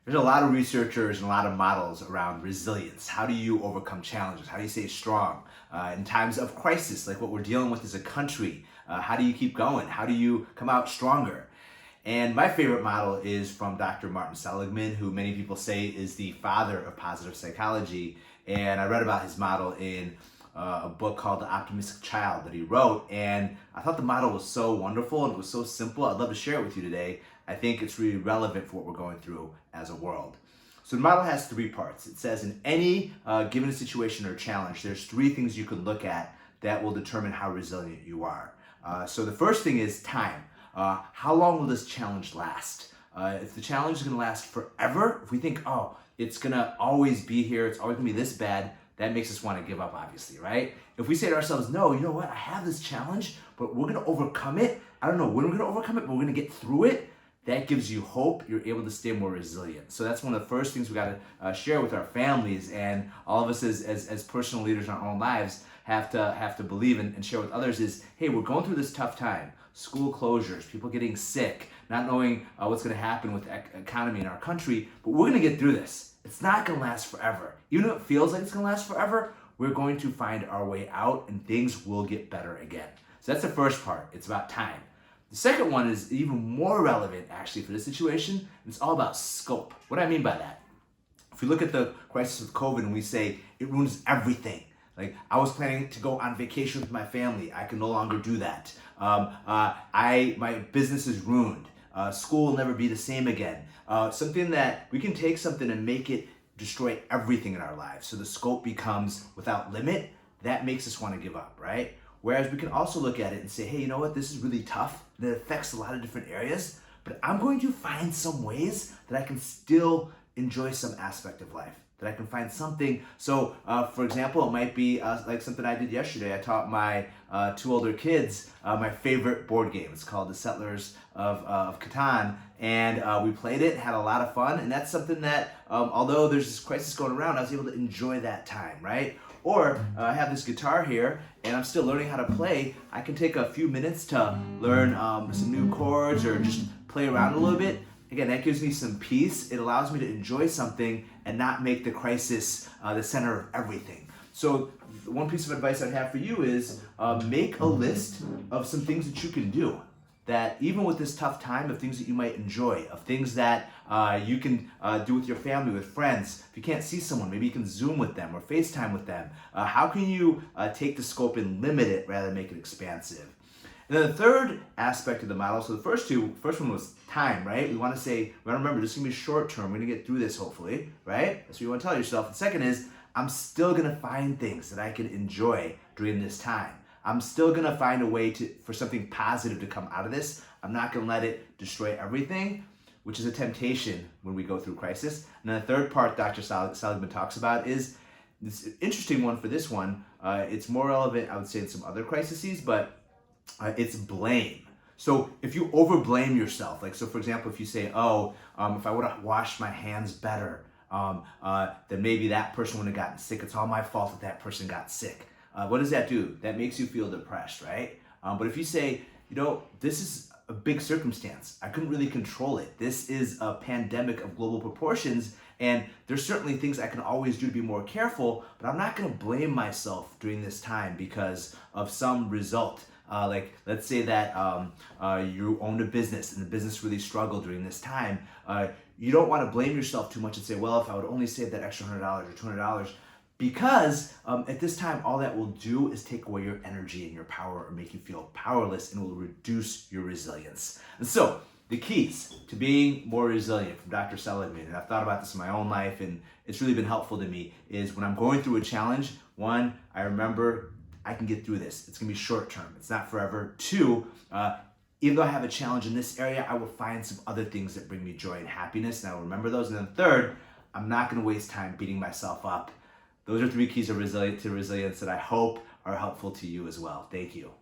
There's a lot of researchers and a lot of models around resilience. How do you overcome challenges? How do you stay strong in times of crisis, like what we're dealing with as a country? How do you keep going? How do you come out stronger? And my favorite model is from Dr. Martin Seligman, who many people say is the father of positive psychology. And I read about his model in a book called The Optimistic Child that he wrote. And I thought the model was so wonderful and it was so simple. I'd love to share it with you today. I think it's really relevant for what we're going through as a world. So the model has three parts. It says in any given situation or challenge, there's three things you can look at that will determine how resilient you are. So the first thing is time. How long will this challenge last? If the challenge is going to last forever, if we think, oh, it's going to always be here, it's always going to be this bad, that makes us want to give up, obviously, right? If we say to ourselves, no, you know what, I have this challenge, but we're going to overcome it. I don't know when we're going to overcome it, but we're going to get through it. That gives you hope. You're able to stay more resilient. So that's one of the first things we got to share with our families, and all of us as personal leaders in our own lives have to believe and share with others is, hey, we're going through this tough time. School closures, people getting sick, not knowing what's going to happen with the economy in our country, but we're going to get through this. It's not going to last forever. Even though it feels like it's going to last forever, we're going to find our way out and things will get better again. So that's the first part. It's about time. The second one is even more relevant actually for this situation, and it's all about scope. What do I mean by that? If we look at the crisis with COVID and we say it ruins everything, like I was planning to go on vacation with my family, I can no longer do that. My business is ruined. School will never be the same again. Something that we can take something and make it destroy everything in our lives. So the scope becomes without limit. That makes us want to give up, right? Whereas we can also look at it and say, hey, you know what? This is really tough. That affects a lot of different areas, but I'm going to find some ways that I can still enjoy some aspect of life, that I can find something. So, for example, it might be like something I did yesterday. I taught my two older kids my favorite board game. It's called The Settlers of Catan, and we played it, had a lot of fun, and that's something that, although there's this crisis going around, I was able to enjoy that time, right? Or I have this guitar here, and I'm still learning how to play. I can take a few minutes to learn some new chords or just play around a little bit. Again, that gives me some peace. It allows me to enjoy something and not make the crisis the center of everything. So one piece of advice I'd have for you is make a list of some things that you can do. That even with this tough time, of things that you might enjoy, of things that you can do with your family, with friends. If you can't see someone, maybe you can Zoom with them or FaceTime with them. How can you take the scope and limit it rather than make it expansive? And then the third aspect of the model, so the first one was time, right? We want to remember, this is going to be short term. We're going to get through this, hopefully, right? That's what you want to tell yourself. The second is, I'm still going to find things that I can enjoy during this time. I'm still going to find a way for something positive to come out of this. I'm not going to let it destroy everything, which is a temptation when we go through crisis. And then the third part Dr. Seligman talks about is this interesting one for this one. It's more relevant, I would say, in some other crises, but it's blame. So if you over blame yourself, like, so for example, if you say, if I would have washed my hands better, then maybe that person wouldn't have gotten sick. It's all my fault that person got sick. What does that do? That makes you feel depressed, right? But if you say, this is a big circumstance. I couldn't really control it. This is a pandemic of global proportions, and there's certainly things I can always do to be more careful, but I'm not going to blame myself during this time because of some result. Like, let's say that you owned a business and the business really struggled during this time. You don't want to blame yourself too much and say, well, if I would only save that extra $100 or $200, because at this time, all that will do is take away your energy and your power or make you feel powerless, and will reduce your resilience. And so the keys to being more resilient from Dr. Seligman, and I've thought about this in my own life, and it's really been helpful to me, is when I'm going through a challenge, one, I remember I can get through this. It's going to be short term. It's not forever. Two, even though I have a challenge in this area, I will find some other things that bring me joy and happiness, and I will remember those. And then third, I'm not going to waste time beating myself up. Those are three keys of resilience that I hope are helpful to you as well. Thank you.